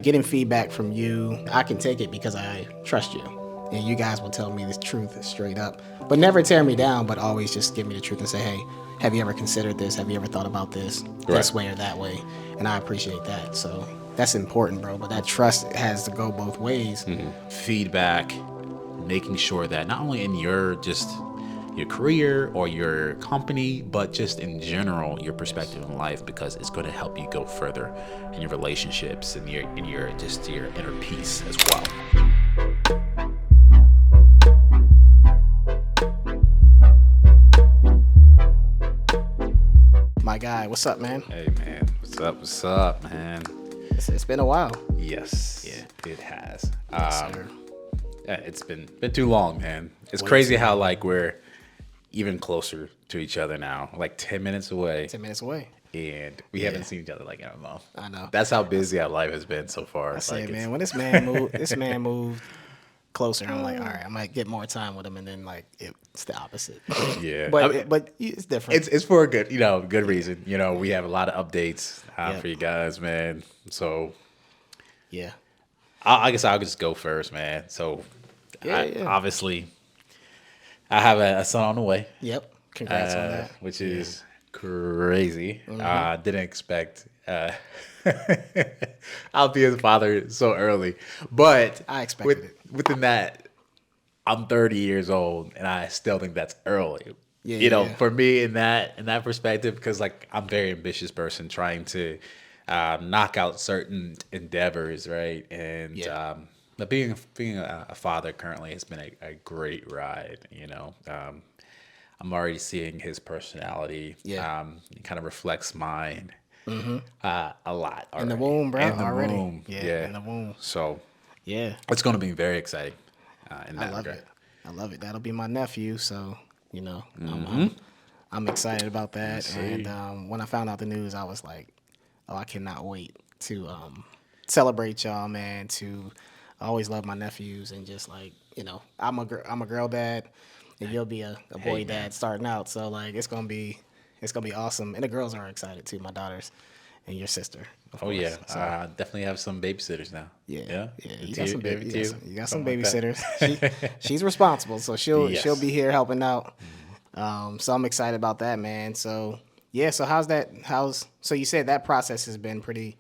Getting feedback from you, I can take it because I trust you. And you guys will tell me the truth straight up. But never tear me down, but always just give me the truth and say, hey, have you ever considered this? Have you ever thought about this Right. way or that way? And I appreciate that. So that's important, bro. But that trust has to go both ways. Feedback, making sure that not only in your just your career or your company, but just in general your perspective in life, because it's going to help you go further in your relationships and your just your inner peace as well. My guy, what's up, man? Hey man, what's up? What's up, man? It's been a while. Yes, Yeah. it has. Yes, sir. Yeah, it's been too long, man. It's Way crazy too how like we're even closer to each other now, like 10 minutes away, 10 minutes away. and we haven't seen each other like in a month. I know. That's how busy our life has been so far. I It's said, like man, when this man moved closer, I'm like, all right, I might get more time with him, and then like it's the opposite. yeah, but I mean, but it's different. it's for a good good reason. We have a lot of updates Yep. for you guys, man. So Yeah. I guess I'll just go first, man. So Yeah. obviously I have a son on the way, Yep. Congrats on that. which is crazy. Didn't expect I'll be a father so early, but I expected it. within that, I'm 30 years old, and I still think that's early. Yeah. For me in that perspective, because like I'm a very ambitious person trying to knock out certain endeavors, right? And Yeah. but being a father currently has been a great ride. I'm already seeing his personality. Yeah. It kind of reflects mine a lot In the already. womb, bro. In the Already. womb, Yeah. In the womb. So Yeah. it's going to be very exciting in I that love regard. it. I love it. That'll be my nephew. So I'm excited about that. Yes, And sir. when I found out the news, I was like, oh, I cannot wait to celebrate y'all, man. I always love my nephews, and just like I'm a girl dad, and you'll be a boy Hey, man. dad starting out. So like it's gonna be awesome, and the girls are excited too. My daughters and your sister. Of Oh course. yeah, So definitely have some babysitters now. yeah, Yeah, yeah. The You two- got some every baby, two, you got some something like that. babysitters. She's responsible, so she'll Yes. be here helping out. So I'm excited about that, man. So yeah, so so you said that process has been pretty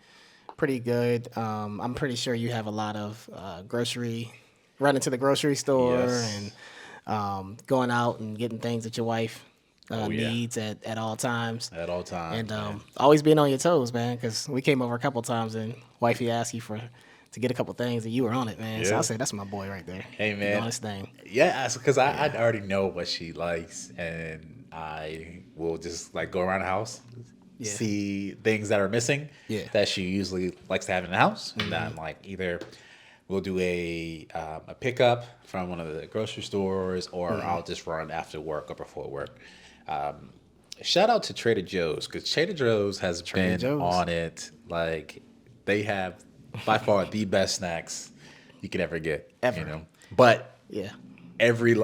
good. I'm pretty sure you have a lot of running to the grocery store Yes. and going out and getting things that your wife Oh, yeah. needs at all times. At all times, And man. always being on your toes, man, because we came over a couple times and wifey asked you to get a couple things and you were on it, man. So Yeah. I say that's my boy right there. Hey, He man. doing his thing. Yeah, because I already know what she likes, and I will just like go around the house, Yeah. see things that are missing Yeah. that she usually likes to have in the house, and then like either we'll do a pickup from one of the grocery stores, or I'll just run after work or before work. Shout out to Trader Joe's, because Trader Joe's has been Joe's. on it. Like they have by far the best snacks you could ever get. Ever. But Yeah. every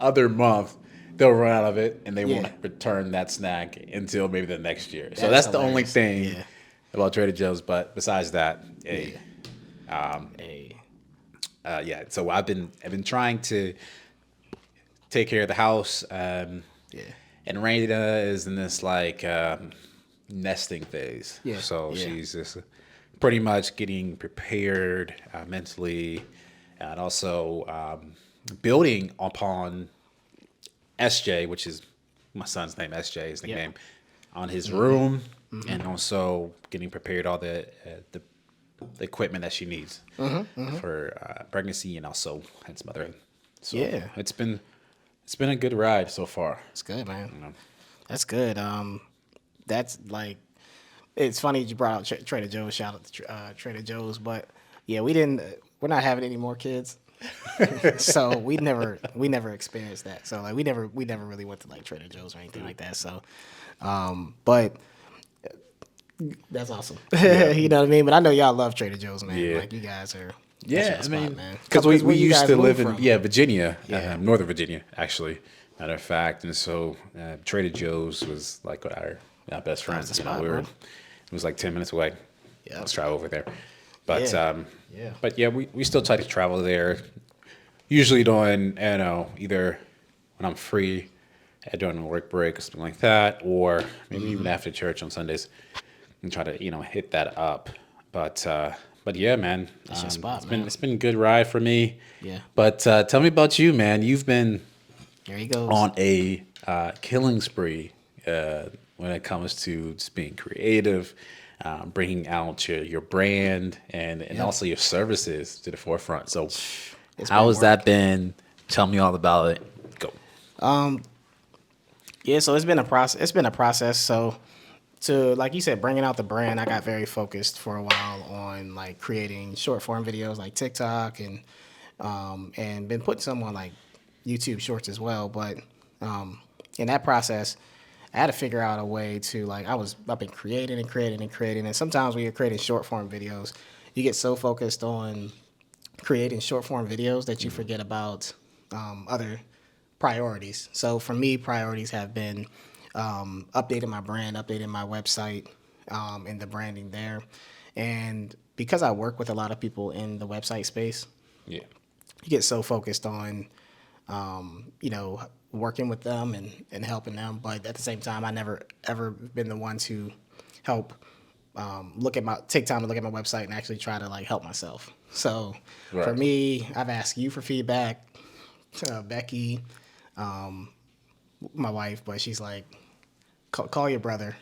other month they'll run out of it, and they Yeah. won't return that snack until maybe the next year. So That's that's the only hilarious. thing Yeah. about Trader Joe's. But besides that, hey, Hey. yeah. So I've been trying to take care of the house. Yeah. And Raina is in this like nesting phase. Yeah, So yeah. she's just pretty much getting prepared mentally, and also building upon SJ, which is my son's name. SJ is the Yeah. nickname, on his room, and also getting prepared all the equipment that she needs for pregnancy and also hence mothering. So Yeah. it's been a good ride so far. It's good, man. know. That's good. That's like, it's funny you brought out Trader Joe's. Shout out to Trader Joe's, but yeah, we're not having any more kids, so we never experienced that. So like we never really went to like Trader Joe's or anything like that. So, but that's awesome. You know what I mean? But I know y'all love Trader Joe's, man. Yeah. Like you guys are. Yeah, that's your spot, man. because Where we you used guys to moved live in from? Virginia, Yeah. Northern Virginia, actually, matter of fact, and so Trader Joe's was like our best friends. the spot, We bro. were, it was like 10 minutes away. Yeah. let's travel over there. But Yeah. Yeah. but yeah, we still try to travel there. Usually during either when I'm free, during a work break or something like that, or maybe even after church on Sundays, and try to hit that up. But but yeah, man, That's your spot, man. it's been a good ride for me. Yeah. But tell me about you, man. You've been There he goes. on a killing spree when it comes to just being creative, bringing out your brand and Yeah. also your services to the forefront. So, It's how been has work. that been? Tell me all about it. Go. Yeah, so it's been a process. It's been a process. So to like you said, bringing out the brand, I got very focused for a while on like creating short form videos like TikTok and been putting some on like YouTube Shorts as well. But in that process, I had to figure out a way to like I've been creating and creating and creating, and sometimes when you're creating short form videos, you get so focused on creating short form videos that you forget about other priorities. So for me, priorities have been updating my brand, updating my website, and the branding there. And because I work with a lot of people in the website space, Yeah. you get so focused on, working with them and helping them. But at the same time, I never ever been the one to help take time to look at my website and actually try to like help myself. So for Right. me, I've asked you for feedback, Becky, my wife, but she's like, call your brother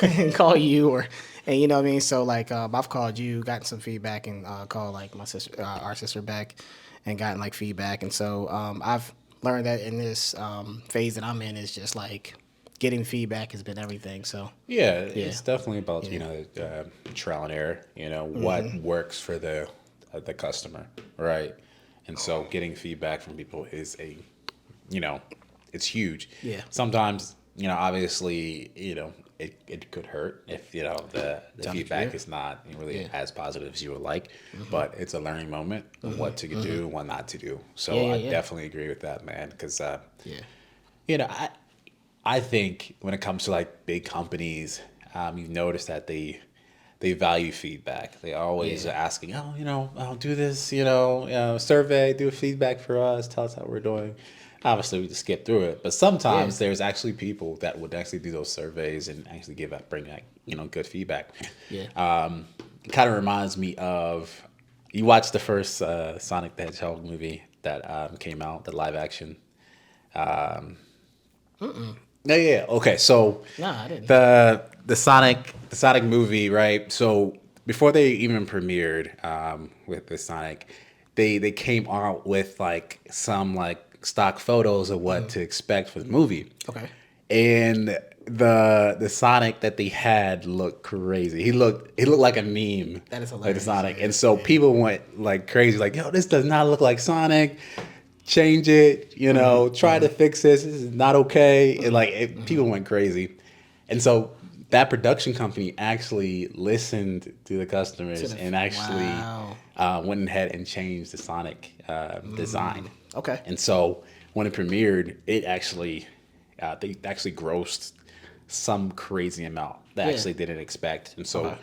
and call you and you know what I mean. So like, I've called you, gotten some feedback, and called like my sister, our sister Beck, and gotten like feedback. And so I've learned that in this phase that I'm in is just like getting feedback has been everything. So Yeah, yeah, it's definitely about yeah, trial and error. What works for the customer, right? And so getting feedback from people is you know, it's huge. yeah. Sometimes obviously it could hurt if the Yeah, feedback is not really yeah, as positive as you would like, but it's a learning moment of what to do and what not to do. yeah, So yeah, I yeah, definitely agree with that, man, because yeah, you know, I think when it comes to like big companies, you've noticed that they value feedback. They always are yeah, asking, oh, I'll do this, survey, do a feedback for us, tell us how we're doing. Obviously, we just skip through it, but yeah, sometimes there's actually people that would actually do those surveys and actually bring back, good feedback. yeah. It kind of reminds me of you watched the first Sonic the Hedgehog movie that came out, the live action. Yeah, yeah. Okay, so Nah, I didn't. the Sonic movie, right? So before they even premiered with the Sonic, they came out with like some like stock photos of what to expect for the movie, Okay, and the Sonic that they had looked crazy. He looked like a meme, that is like the hilarious. Sonic, Yeah, and so yeah, people went like crazy, like, "Yo, this does not look like Sonic. Change it. Try to fix this. This is not okay." And like people went crazy, and so that production company actually listened to the to customers the and actually wow. went ahead and changed the Sonic design. Okay, And so when it premiered, they actually grossed some crazy amount that yeah, actually didn't expect. And so okay,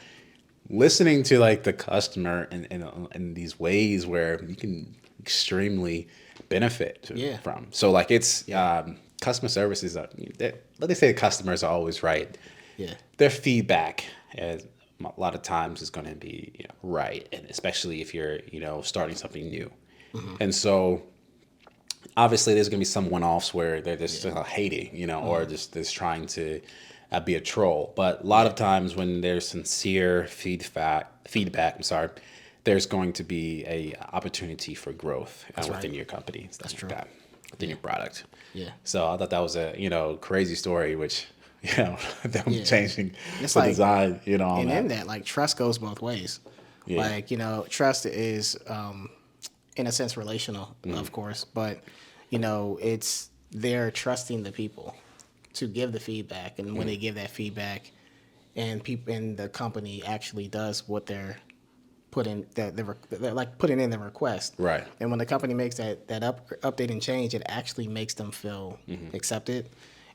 listening to like the customer in these ways where you can extremely benefit yeah, from. So like it's yeah, customer services. Let me say the customers are always right. yeah, Their feedback as a lot of times is going to be right, and especially if you're starting something new. And so obviously there's going to be some one-offs where they're just yeah, hating, or just trying to be a troll. But a lot yeah. of times when there's sincere feedback, I'm sorry, there's going to be a opportunity for growth That's right. within your company and That's stuff like true. that, within Yeah, your product. yeah, So I thought that was a crazy story, which them yeah. changing It's the like, design, on and in that. that, like, trust goes both ways. Yeah. Like, trust is, in a sense, relational, of course, but, it's they're trusting the people to give the feedback. And when they give that feedback and people and the company actually does what they're they're like putting in the request. Right. And when the company makes that update and change, it actually makes them feel accepted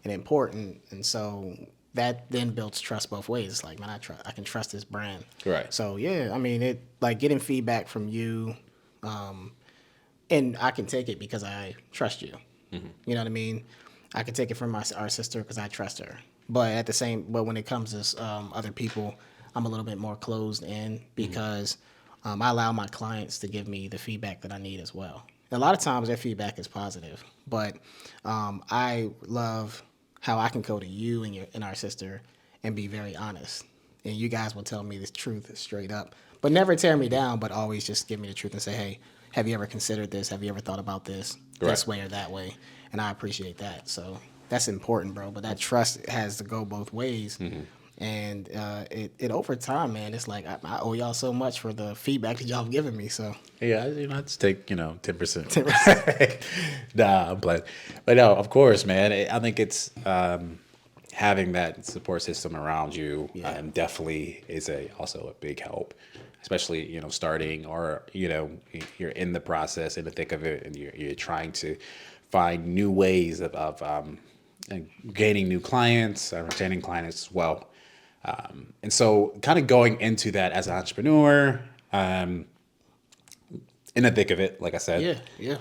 and important. And so that then builds trust both ways. It's like, man, I can trust this brand. Right. So yeah, I mean, it like getting feedback from you, and I can take it because I trust you. You know what I mean? I can take it from our sister because I trust her. But when it comes to other people, I'm a little bit more closed in because I allow my clients to give me the feedback that I need as well. A lot of times their feedback is positive, but I love how I can go to you and our sister and be very honest, and you guys will tell me the truth straight up, but never tear me down, but always just give me the truth and say, hey, have you ever considered this? Have you ever thought about this Right. way or that way? And I appreciate that. So that's important, bro. But that trust has to go both ways. And it over time, man, it's like I owe y'all so much for the feedback that y'all have given me. So Yeah, I just take 10%. Nah, I'm playing, but no, of course, man. I think it's having that support system around you Yeah. definitely is also a big help, especially starting or you're in the process, in the thick of it, and you're trying to find new ways of gaining new clients, retaining clients as well. And so, kind of going into that as an entrepreneur, in the thick of it, like I said, yeah, yeah,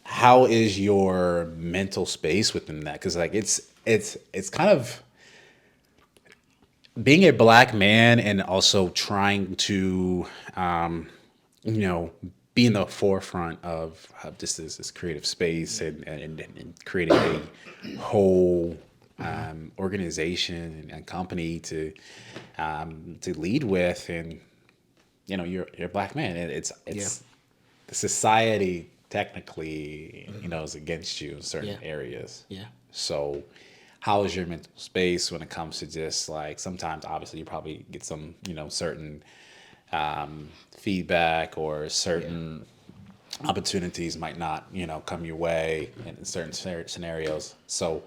how is your mental space within that? Because like it's kind of being a black man and also trying to you know be in the forefront of just this creative space and creating a whole organization and company to lead with, and you're a black man, and yeah, it's the society technically is against you in certain yeah, areas. yeah. So how is your mental space when it comes to just like sometimes obviously you probably get some certain feedback or certain opportunities might not come your way in certain scenarios. So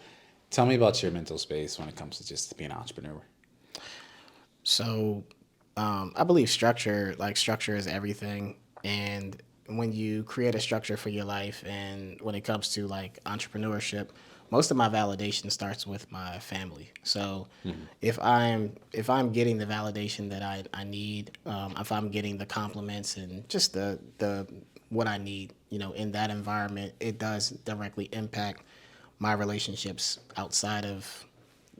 tell me about your mental space when it comes to just being an entrepreneur. So I believe structure is everything. And when you create a structure for your life, and when it comes to like entrepreneurship, most of my validation starts with my family. So if I'm getting the validation that I need, if I'm getting the compliments and just the what I need, in that environment, it does directly impact my relationships outside of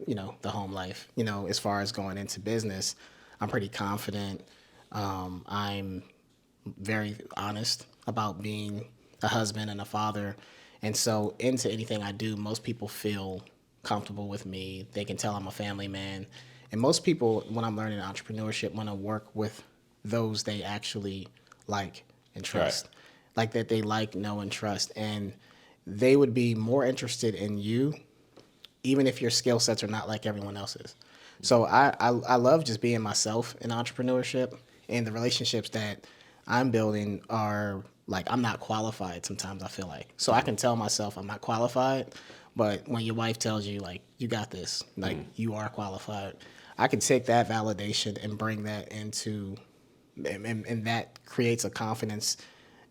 the home life. As far as going into business, I'm pretty confident. I'm very honest about being a husband and a father. And so, into anything I do, most people feel comfortable with me. They can tell I'm a family man. And most people, when I'm learning entrepreneurship, want to work with those they actually like and Right. trust. Like that they like, know, and trust. And they would be more interested in you even if your skill sets are not like everyone else's. So I love just being myself in entrepreneurship, and the relationships that I'm building are like I'm not qualified sometimes I feel like. So I can tell myself I'm not qualified, but when your wife tells you like you got this, like you are qualified, I can take that validation and bring that into and that creates a confidence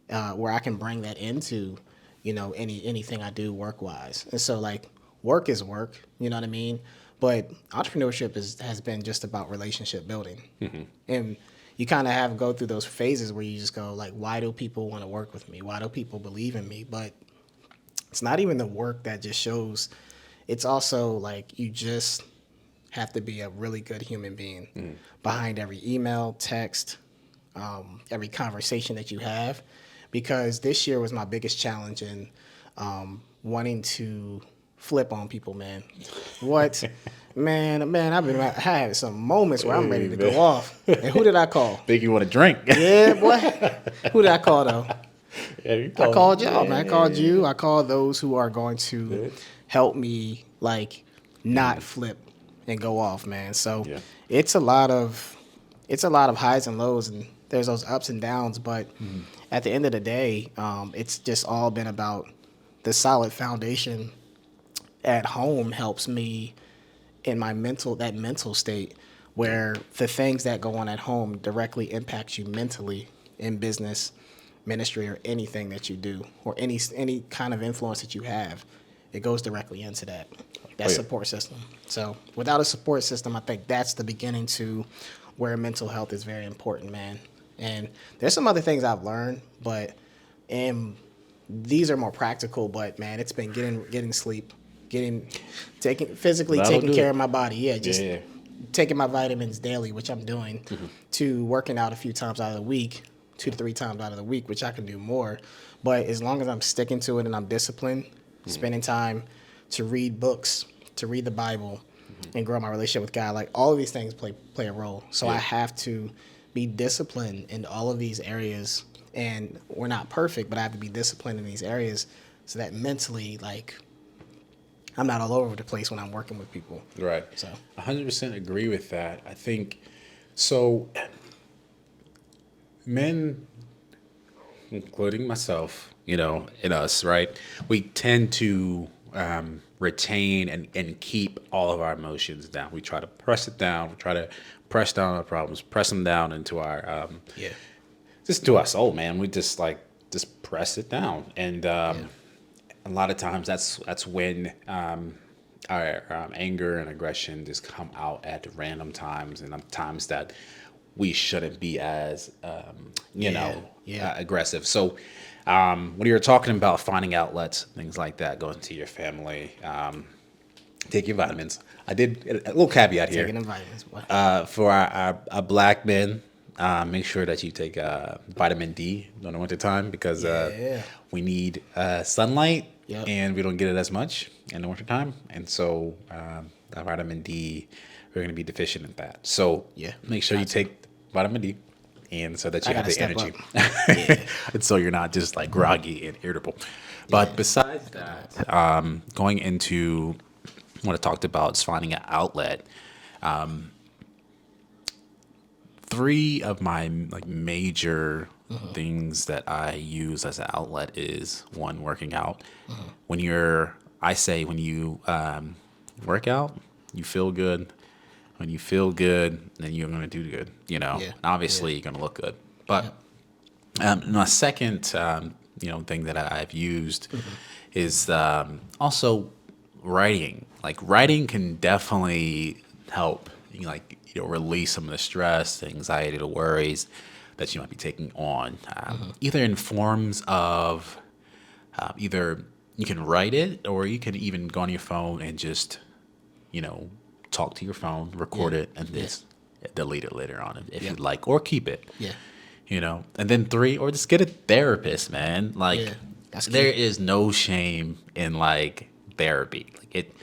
where I can bring that into, anything I do work wise. And so like work is work, you know what I mean? But entrepreneurship has been just about relationship building. And you kind of have go through those phases where you just go like, why do people want to work with me? Why do people believe in me? But it's not even the work that just shows. It's also like you just have to be a really good human being behind every email, text, every conversation that you have, because this year was my biggest challenge in wanting to flip on people, man. What, man, I had some moments where I'm ready to go off. And who did I call? Think you want to drink? Yeah, boy. Who did I call though? Yeah, you I told called me. y'all, man. I called you. I called those who are going to help me, like, not flip and go off, man. So Yeah. it's a lot of highs and lows, and there's those ups and downs. But at the end of the day, it's just all been about the solid foundation at home helps me in my mental state where the things that go on at home directly impacts you mentally in business, ministry, or anything that you do, or any kind of influence that you have. It goes directly into that. Oh that yeah. support system. So without a support system, I think that's the beginning to where mental health is very important, man. And there's some other things I've learned, but and these are more practical. But man, it's been getting sleep, getting taking physically That'll taking do care it. of my body. Yeah, Yeah, just yeah. taking my vitamins daily, which I'm doing, to working out a few times out of the week, 2 to 3 times out of the week, which I can do more. But as long as I'm sticking to it and I'm disciplined, spending time to read books, to read the Bible, and grow my relationship with God, like all of these things play a role. So I Yeah. have to be disciplined in all of these areas. And we're not perfect, but I have to be disciplined in these areas so that mentally, like, I'm not all over the place when I'm working with people. Right. So 100% agree with that. I think so. Men, including myself, and us, right? We tend to retain and keep all of our emotions down. We try to press it down. We try to press down our problems, press them down into our yeah, just to our soul, man. We just press it down, and yeah. a lot of times that's when our anger and aggression just come out at random times and times that we shouldn't be as Yeah, yeah. aggressive. So when you were talking about finding outlets, things like that, going to your family, take your vitamins. I did a little caveat here Taking them vitamins. Boy. for our black men. Make sure that you take vitamin D during the winter time because Yeah. we need sunlight Yep. and we don't get it as much in the winter time. And so that vitamin D, we're going to be deficient in that. So Yeah. make sure you Got to. take vitamin D and so that I you have gotta the step energy. up. Yeah. And so you're not just like groggy and irritable. But Yeah. besides that, going into what I talked about is finding an outlet. Three of my like major things that I use as an outlet is one, working out. I say when you work out, you feel good. When you feel good, then you're gonna do good. Yeah. Obviously Yeah. you're gonna look good. But Yep. my second, thing that I've used is also writing. Like writing can definitely help, release some of the stress, the anxiety, the worries that you might be taking on, either in forms of either you can write it or you can even go on your phone and just, you know, talk to your phone, record Yeah. it, and Yeah. just delete it later on if Yep. you'd like, or keep it. Yeah. And then three, or just get a therapist, man. Yeah. Like, That's there key. is no shame in like therapy. Like it,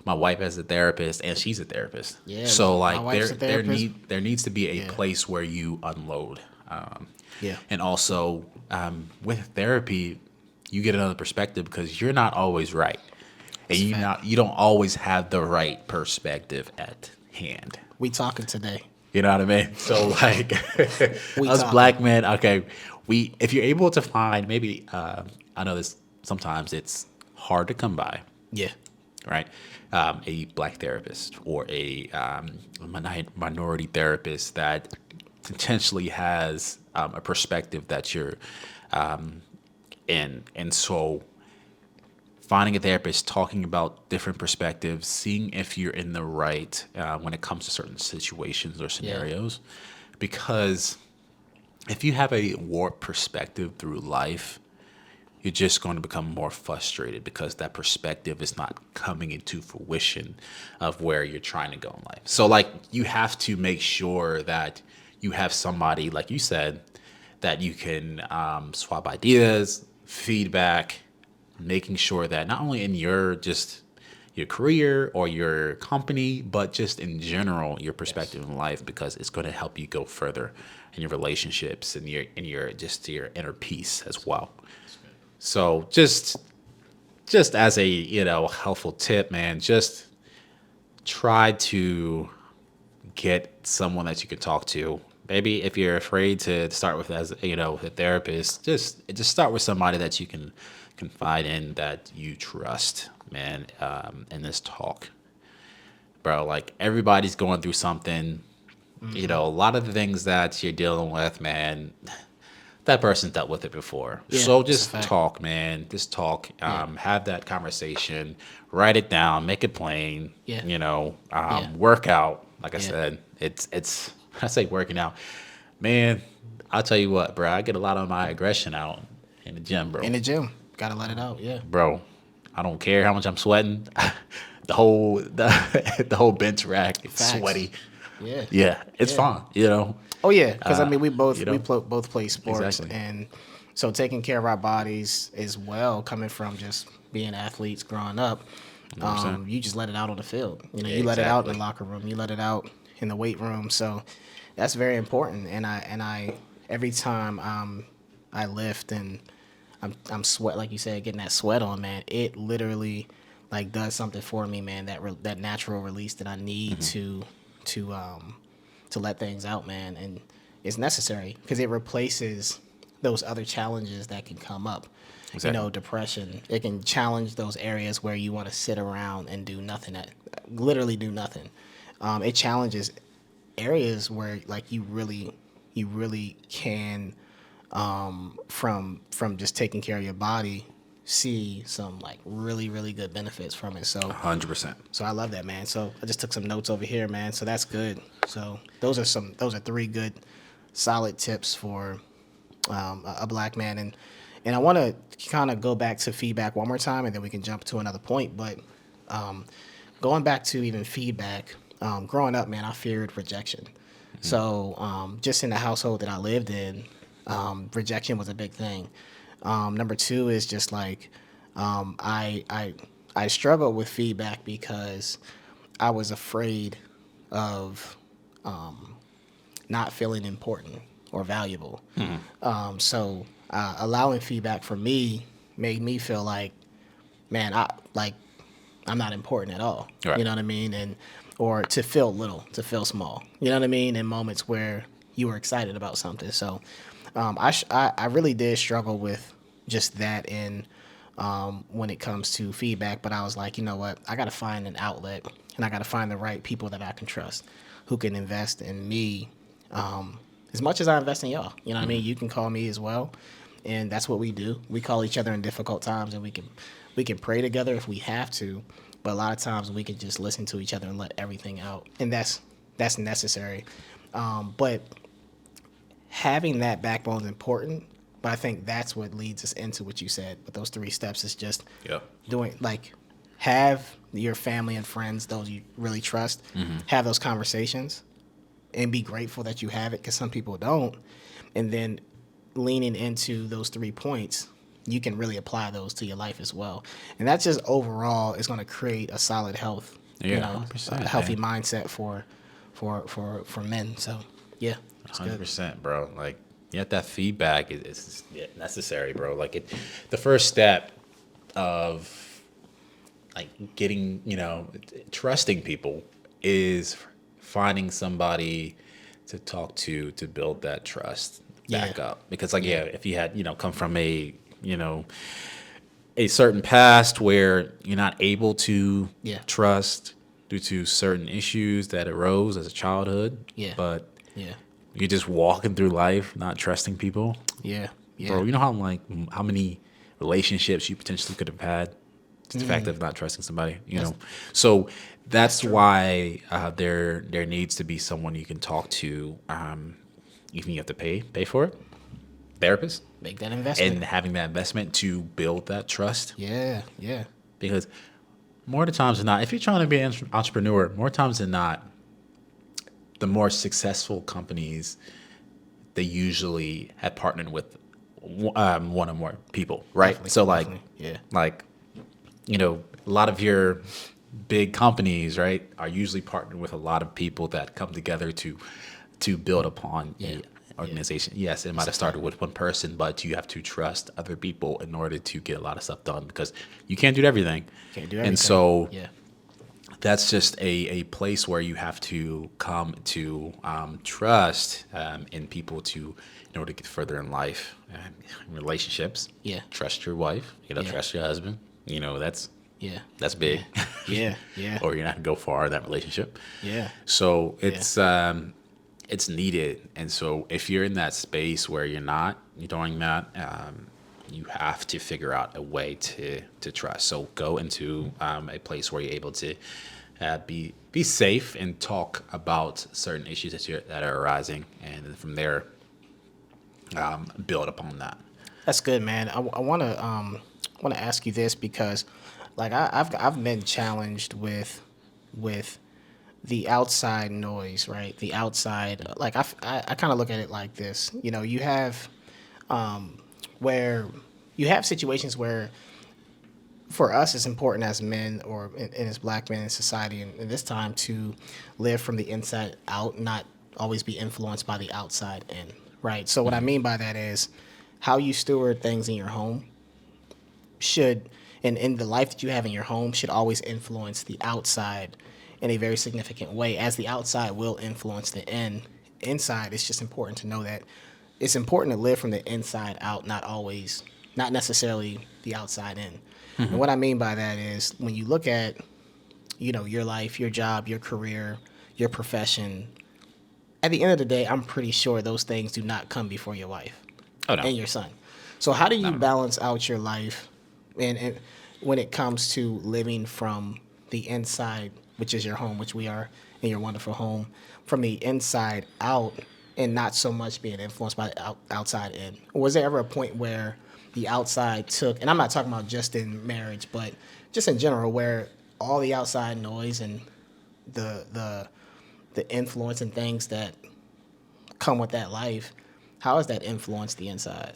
my wife has a therapist, and she's a therapist. Yeah. So My like wife's a therapist. there needs to be a Yeah. place where you unload. Yeah. And also with therapy, you get another perspective because you're not always right, and That's a fact. you don't always have the right perspective at hand. We talking today. You know what I mean? So like We us talking. black men, okay, if you're able to find maybe I know this sometimes it's hard to come by, Yeah. right? A black therapist or a minority therapist that potentially has a perspective that you're in, and so finding a therapist, talking about different perspectives, seeing if you're in the right when it comes to certain situations or scenarios. Because if you have a warped perspective through life, you're just going to become more frustrated because that perspective is not coming into fruition of where you're trying to go in life. So, like, you have to make sure that you have somebody, like you said, that you can swap ideas, feedback, making sure that not only in your career or your company, but just in general, your perspective in life, because it's going to help you go further in your relationships and your just your inner peace as well. So just as a helpful tip, man, just try to get someone that you can talk to. Maybe if you're afraid to start with as a therapist, just start with somebody that you can confide in, that you trust, man. In this talk, bro, like everybody's going through something. A lot of the things that you're dealing with, man, that person's dealt with it before. Yeah, So it's a just fact. talk, man. Just talk. Yeah, Have that conversation. Write it down. Make it plain. yeah, yeah, Work out. Like I yeah. said, it's. I say working out, man. I'll tell you what, bro. I get a lot of my aggression out in the gym, In bro. the gym, gotta let it out. Yeah, Bro, I don't care how much I'm sweating. The whole bench rack is facts. sweaty. Yeah, Yeah, it's yeah. fine. You know. Oh yeah, because I mean You we know. both play sports, Exactly. and so taking care of our bodies as well, coming from just being athletes growing up, 100%. you just let it out on the field. You know, Yeah, you let it out in the exactly. locker room, you let it out in the weight room. So that's very important. And I every time I lift and I'm sweat like you said, getting that sweat on, man, it literally like does something for me, man. That natural release that I need to um to let things out, man, and it's necessary because it replaces those other challenges that can come up. You Exactly. know, depression. It can challenge those areas where you want to sit around and do nothing. Literally do nothing. It challenges areas where like you really can from just taking care of your body see some like really good benefits from it. So 100%. so I love that, man. So I just took some notes over here, man. So that's good. So those are three good, solid tips for a black man. And I want to kind of go back to feedback one more time, and then we can jump to another point. But going back to even feedback, growing up, man, I feared rejection. So just in the household that I lived in, rejection was a big thing. Number two is just like I struggled with feedback because I was afraid of not feeling important or valuable. So allowing feedback from me made me feel like, man, I'm not important at all. Right. You know what I mean? And or to feel little, to feel small. You know what I mean? In moments where you were excited about something. So I really did struggle with just that in when it comes to feedback. But I was like, you know what? I got to find an outlet, and I got to find the right people that I can trust, who can invest in me as much as I invest in y'all. You know what I mean? You can call me as well, and that's what we do. We call each other in difficult times, and we can pray together if we have to. But a lot of times we can just listen to each other and let everything out, and that's necessary. But having that backbone is important. But I think that's what leads us into what you said with those three steps is just Yeah. doing like have your family and friends, those you really trust, have those conversations and be grateful that you have it because some people don't. And then leaning into those 3 points, you can really apply those to your life as well. And that's just overall is going to create a solid health, Yeah, you know, a 100%, healthy man. mindset for men. So yeah, it's Hundred good. percent, bro. Like, yeah, that feedback is yeah, necessary, bro. Like, the first step of like getting, trusting people is finding somebody to talk to build that trust Yeah. back up. Because, like, Yeah. yeah, if you had, come from a certain past where you're not able to Yeah. trust due to certain issues that arose as a childhood, Yeah. but Yeah. you're just walking through life not trusting people, Yeah. Yeah. bro. You know how many relationships you potentially could have had, just the fact of not trusting somebody. That's So that's that's true. why there needs to be someone you can talk to. Even you have to pay for it, therapist, Make that investment. and having that investment to build that trust. Yeah. Yeah. Because more the times than not, if you're trying to be an entrepreneur, more times than not, the more successful companies they usually have partnered with one or more people, right? Definitely. So Definitely. Yeah. like a lot of your big companies, right, are usually partnered with a lot of people that come together to build upon Yeah. a Yeah. organization. Yes, it might That's a have started fact. with one person, but you have to trust other people in order to get a lot of stuff done because you can't do everything. Can't do And everything. so Yeah. that's just a place where you have to come to trust in people in order to get further in life, relationships. Yeah. Trust your wife. Yeah. Trust your husband. That's Yeah. that's big. Yeah. Yeah. Or you're not gonna go far in that relationship. Yeah. So Yeah. it's needed. And so if you're in that space where you're doing that, you have to figure out a way to trust. So go into a place where you're able to be safe and talk about certain issues that are arising, and then from there, build upon that. That's good, man. I want to ask you this because, like, I've been challenged with the outside noise, right? The outside, like I kind of look at it like this. You know, you have where you have situations where for us it's important as men or and as black men in society in this time to live from the inside out, not always be influenced by the outside in, right? So what I mean by that is how you steward things in your home should and in the life that you have in your home should always influence the outside in a very significant way, as the outside will influence the inside. It's just important to know that it's important to live from the inside out, not necessarily the outside in. And what I mean by that is when you look at, you know, your life, your job, your career, your profession, at the end of the day, I'm pretty sure those things do not come before your wife Oh no, and your son. So how do you no. balance out your life and when it comes to living from the inside, which is your home, which we are in your wonderful home, from the inside out and not so much being influenced by the outside in? Or was there ever a point where the outside took, and I'm not talking about just in marriage, but just in general, where all the outside noise and the the the influence and things that come with that life, how has that influenced the inside?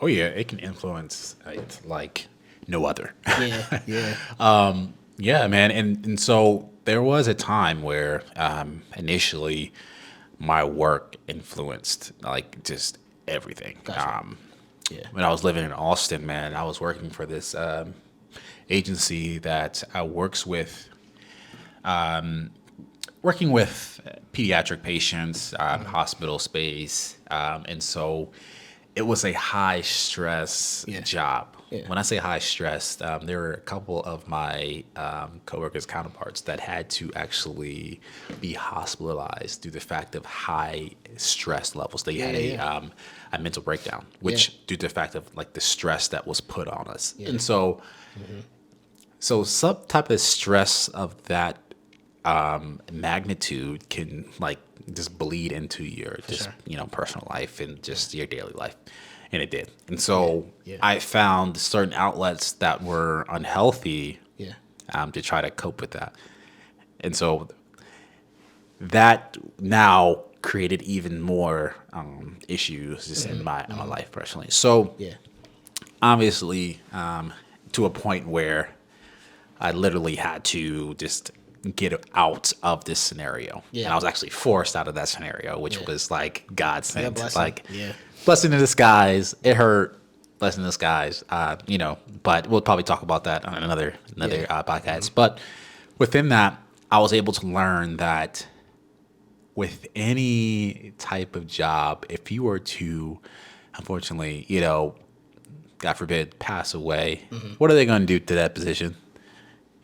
Oh yeah, it can influence it like no other. Yeah, yeah, Yeah, man, and so there was a time where initially my work influenced like just everything. gotcha. Yeah, When I was living in Austin, man, I was working for this agency that working with pediatric patients, hospital space, and so it was a high stress yeah, job. yeah. When I say high stress, there were a couple of my coworkers, counterparts, that had to actually be hospitalized due to the fact of high stress levels. They had Yeah, yeah. a mental breakdown, Yeah, which due to the fact of like the stress that was put on us, yeah, and so some type of stress of that magnitude can like just bleed into your just sure. personal life and just your daily life, and it did. And so Yeah, I found certain outlets that were unhealthy yeah, to try to cope with that, and so that now created even more issues just in my life personally. So yeah, obviously, to a point where I literally had to just get out of this scenario. yeah, And I was actually forced out of that scenario, which yeah. was like God Like a sent. blessing. Like Yeah, blessing in disguise. It hurt. Blessing in disguise. But we'll probably talk about that on another yeah, podcast. But within that, I was able to learn that with any type of job, if you were to, unfortunately, God forbid, pass away, what are they going to do to that position?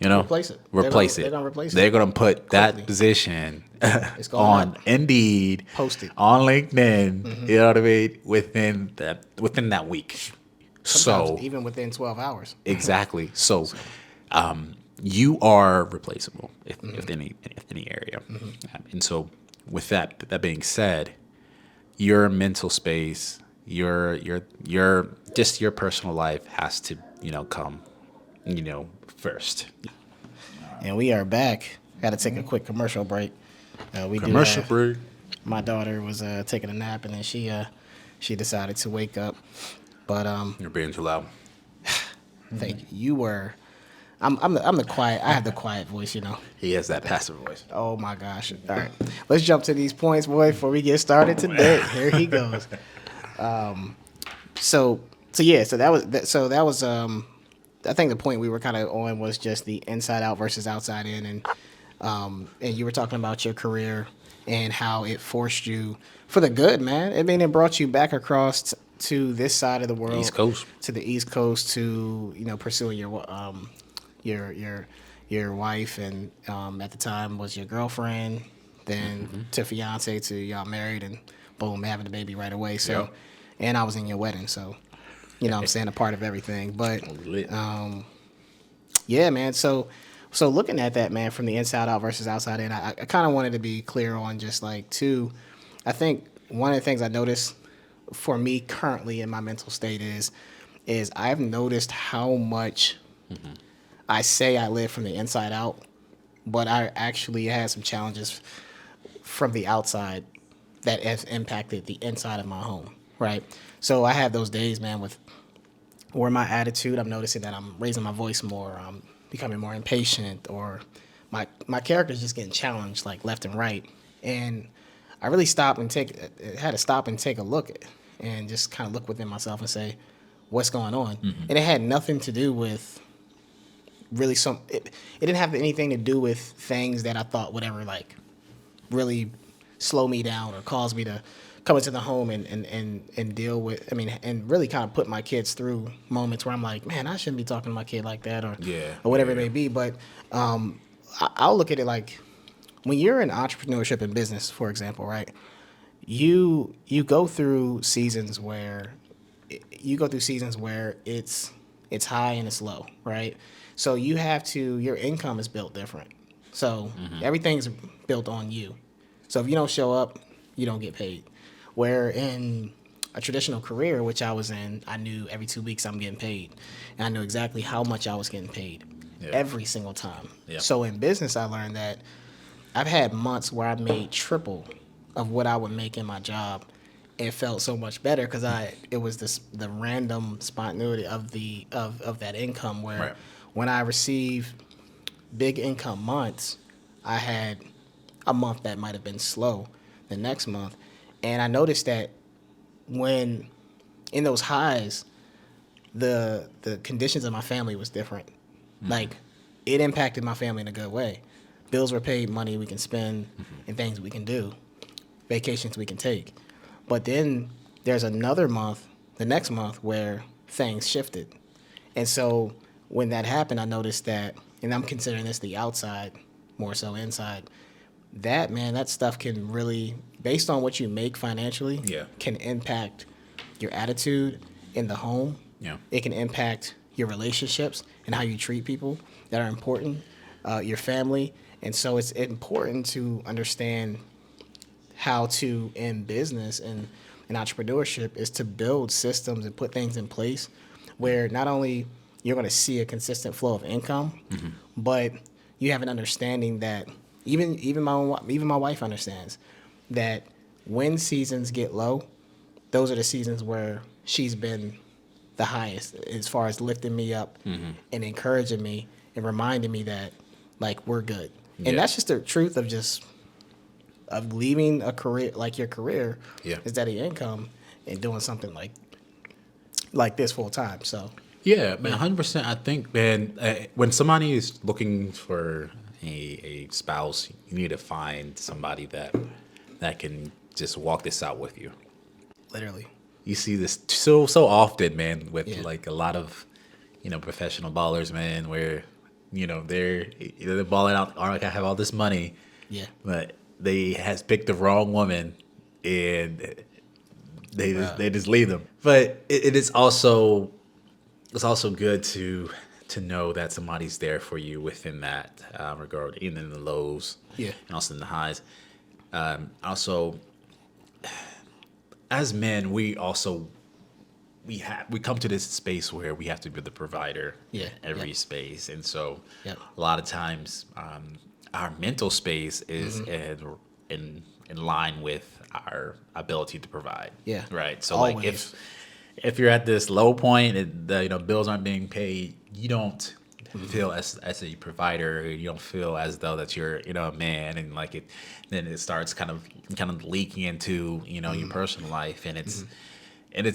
replace it. Replace They're it. gonna replace it They're gonna put that quickly. position It's going on up. Indeed, Post it. on LinkedIn. You know what I mean? Within that week. Sometimes So even within 12 hours. exactly. So you are replaceable if any area. And so with that being said, your mental space, your just your personal life has to come first. And we are back. Got to take a quick commercial break. We do Commercial have, break. my daughter was taking a nap and then she decided to wake up. But You're being too loud. thank you. You were. I'm the quiet. I have the quiet voice, you know. He has that passive voice. Oh my gosh! All right, let's jump to these points, boy, before we get started today. Here he goes. So yeah, so that was I think the point we were kind of on was just the inside out versus outside in, and you were talking about your career and how it forced you for the good, man. I mean, it brought you back across to this side of the world, East Coast. to the East Coast, to pursuing your wife, and at the time was your girlfriend, then to fiance, to y'all married, and boom, having a baby right away. So, Yep. and I was in your wedding, so you know what I'm saying, a part of everything. But Lit. yeah, man. So looking at that, man, from the inside out versus outside in, I kind of wanted to be clear on just like two. I think one of the things I noticed for me currently in my mental state is I've noticed how much I say I live from the inside out, but I actually had some challenges from the outside that has impacted the inside of my home, right? So I have those days, man, with where my attitude, I'm noticing that I'm raising my voice more, I'm becoming more impatient, or my character's just getting challenged like left and right. And I really had to stop and take a look and just kind of look within myself and say, what's going on? And it had nothing to do with really it didn't have anything to do with things that I thought would ever like really slow me down or cause me to come into the home and deal with, I mean, and really kind of put my kids through moments where I'm like, man, I shouldn't be talking to my kid like that, Yeah, or whatever it yeah. may be. But I'll look at it like when you're in entrepreneurship and business, for example, right? You go through seasons where it's high and it's low, right? So your income is built different. So everything's built on you. So if you don't show up, you don't get paid. Where in a traditional career, which I was in, I knew every 2 weeks I'm getting paid. And I knew exactly how much I was getting paid Yeah. every single time. Yeah. So in business, I learned that I've had months where I made triple of what I would make in my job. It felt so much better because it was the random spontaneity of that income where Right. when I received big income months, I had a month that might have been slow the next month. And I noticed that when in those highs, the conditions of my family was different. Like it impacted my family in a good way. Bills were paid, money we can spend, and things we can do, vacations we can take. But then there's another month, the next month, where things shifted. And so when that happened, I noticed that, and I'm considering this the outside more so inside, that stuff can really, based on what you make financially, Yeah. can impact your attitude in the home. Yeah. It can impact your relationships and how you treat people that are important, your family. And so it's important to understand how to, in business and in entrepreneurship, is to build systems and put things in place where not only you're going to see a consistent flow of income, but you have an understanding that even my wife understands that when seasons get low, those are the seasons where she's been the highest as far as lifting me up and encouraging me and reminding me that like we're good. Yeah. And that's just the truth of leaving a career like your career Yeah. is that the income and doing something like this full time. So Yeah, man, 100%. I think, man, when somebody is looking for a spouse, you need to find somebody that can just walk this out with you. literally, You see this so often, man, with Yeah. like a lot of professional ballers, man, where they're balling out. All right, I have all this money, yeah, but they has picked the wrong woman, and they just leave them. But it is also it's also good to know that somebody's there for you within that regard, even in the lows, Yeah. and also in the highs. Also, as men, we come to this space where we have to be the provider Yeah, in every yep. space, and so Yep. a lot of times our mental space is in line with our ability to provide. Yeah. Right. So Always. like if you're at this low point and the bills aren't being paid, you don't feel as a provider. You don't feel as though that you're a man, and like then it starts kind of leaking into your personal life, and it's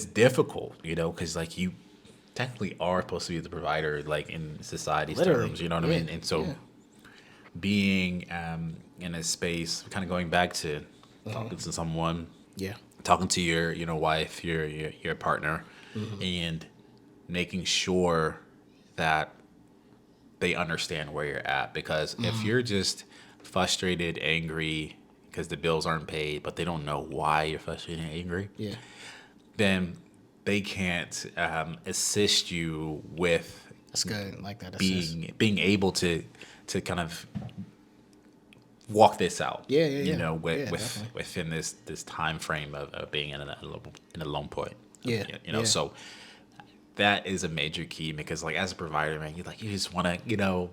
difficult, because like you technically are supposed to be the provider, like in society's Literally. terms, you know what I Yeah, mean? And so yeah. being in a space, kind of going back to talking to someone, Yeah. talking to your wife, your partner, and making sure that they understand where you're at. Because if you're just frustrated, angry, because the bills aren't paid, but they don't know why you're frustrated and angry, Yeah. then they can't assist you with That's good. Like that assist. being able to kind of walk this out. Yeah, yeah, You yeah. know, Yeah, with definitely. within this time frame of being in a low point. Yeah. You know, Yeah. so that is a major key because like as a provider, man, you just want to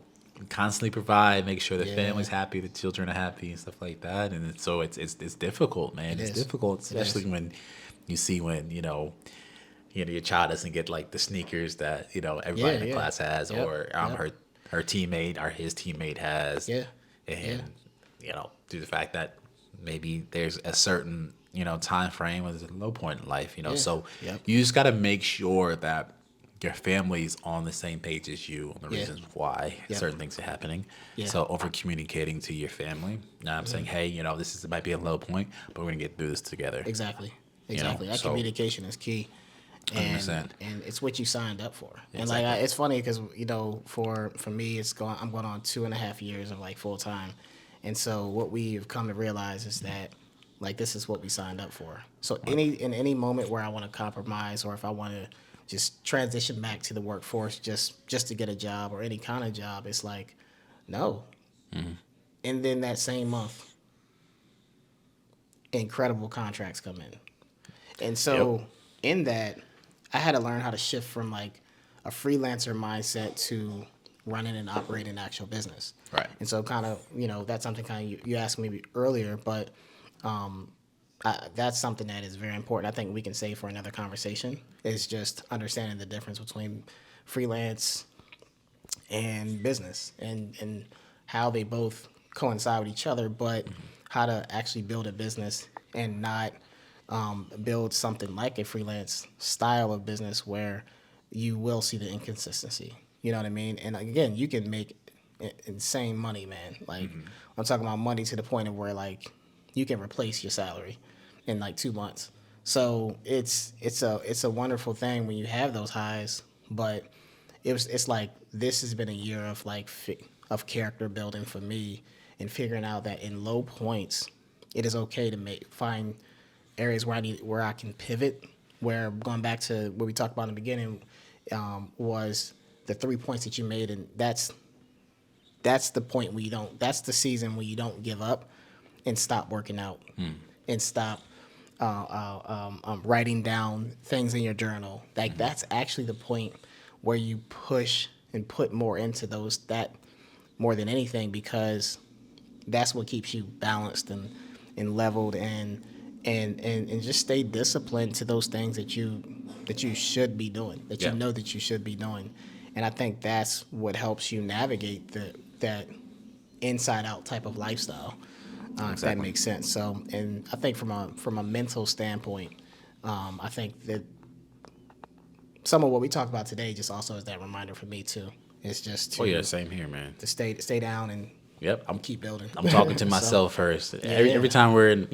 constantly provide, make sure the Yeah. family's happy, the children are happy, and stuff like that. And so it's difficult, man. It It's is. difficult, It especially is. when you see when your child doesn't get like the sneakers that everybody Yeah. in the Yeah. class has, Yep. or Yep. her teammate or his teammate has, Yeah. Yeah. and due to the fact that maybe there's a certain time frame where there's a low point in life, Yeah. so Yep. you just got to make sure that your family's on the same page as you on the Yeah. reasons why Yep. certain things are happening. Yeah. So over communicating to your family, now I'm saying, hey, might be a low point, but we're gonna get through this together. Exactly. Exactly. That So communication is key. And 100%. and it's what you signed up for. And like Exactly. it's funny because for me I'm going on 2.5 years of like full time, and so what we've come to realize is that like this is what we signed up for. So in any moment where I want to compromise or if I want to just transition back to the workforce just to get a job or any kind of job, it's like no. And then that same month, incredible contracts come in. And Yep. so in that, I had to learn how to shift from like a freelancer mindset to running and operating actual business. Right. And so kind of, that's something kind of you asked me earlier, but that's something that is very important. I think we can save for another conversation is just understanding the difference between freelance and business and how they both coincide with each other, but how to actually build a business and not build something like a freelance style of business where you will see the inconsistency. You know what I mean? And again, you can make insane money, man. Like I'm talking about money to the point of where like you can replace your salary in like 2 months. So it's a wonderful thing when you have those highs, but it's like this has been a year of like of character building for me and figuring out that in low points it is okay to find areas where I can pivot. Where going back to what we talked about in the beginning was the 3 points that you made, and that's the point where you don't. That's the season where you don't give up and stop working out and stop writing down things in your journal. Like that's actually the point where you push and put more into that more than anything because that's what keeps you balanced and leveled and just stay disciplined to those things that you should be doing, that you Yeah. know that you should be doing. And I think that's what helps you navigate that inside out type of lifestyle. If that Exactly. makes sense. So, and I think from a mental standpoint, I think that some of what we talked about today just also is that reminder for me too. It's just Oh yeah, to same here, man. stay down and Yep. keep building. I'm talking to So, myself first. yeah. Every time we're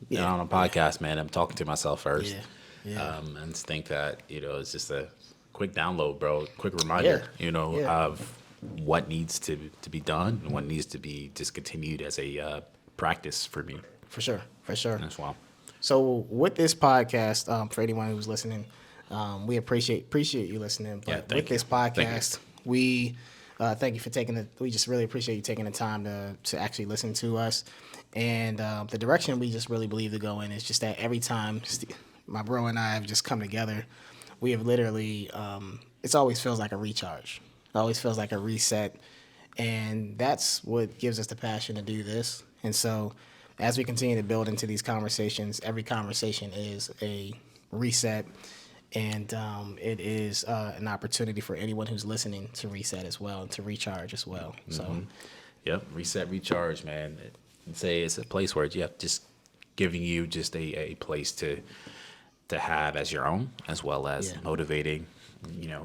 Yeah. on a podcast, man, I'm talking to myself first. Yeah. Yeah. And just think that it's just a quick download, bro. Quick Yeah. reminder, Yeah. of what needs to be done and what needs to be discontinued as a practice for me For sure. For sure. as well. So with this podcast, for anyone who's listening, we appreciate you listening. Yeah, But thank with this you. Thank you. podcast, we thank you for we just really appreciate you taking the time to actually listen to us. And the direction we just really believe to go in is just that every time my bro and I have just come together, we have literally, it always feels like a recharge. It always feels like a reset. And that's what gives us the passion to do this. And so as we continue to build into these conversations, every conversation is a reset. And it is an opportunity for anyone who's listening to reset as well and to recharge as well. So, Yep. Reset, recharge, man. Say it's a place where just giving you just a place to have as your own, as well as Yeah. motivating,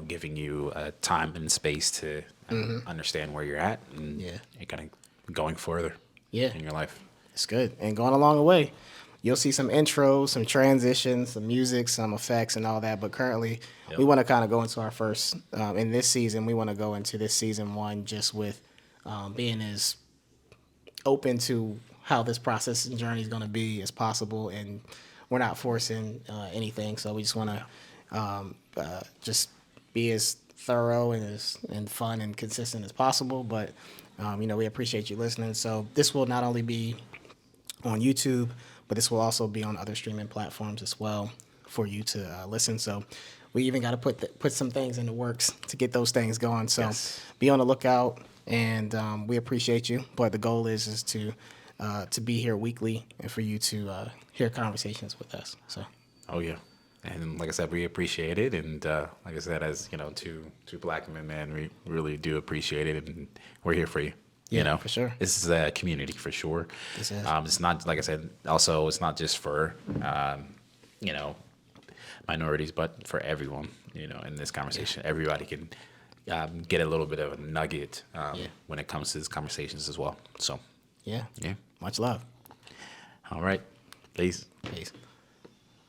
giving you time and space to understand where you're at and Yeah. you're kind of going further Yeah. in your life. it's good. And going along the way, you'll see some intros, some transitions, some music, some effects, and all that. But currently, Yep. we want to kind of go into our first, in this season, we want to go into this season one just with being as open to how this process and journey is going to be as possible, and we're not forcing anything. So we just want to just be as thorough and as and fun and consistent as possible. But we appreciate you listening. So this will not only be on YouTube, but this will also be on other streaming platforms as well for you to listen. So we even got to put some things in the works to get those things going. So be on the lookout, and we appreciate you. But the goal is to be here weekly and for you to hear conversations with us. So. Oh yeah, and like I said, we appreciate it, and like I said, as two black men, man, we really do appreciate it, and we're here for you. Yeah, for sure. This is a community for sure. This is. It's not, like I said, also it's not just for minorities, but for everyone. In this conversation, everybody can get a little bit of a nugget when it comes to these conversations as well. So yeah. yeah, Much love. all right, peace. Peace.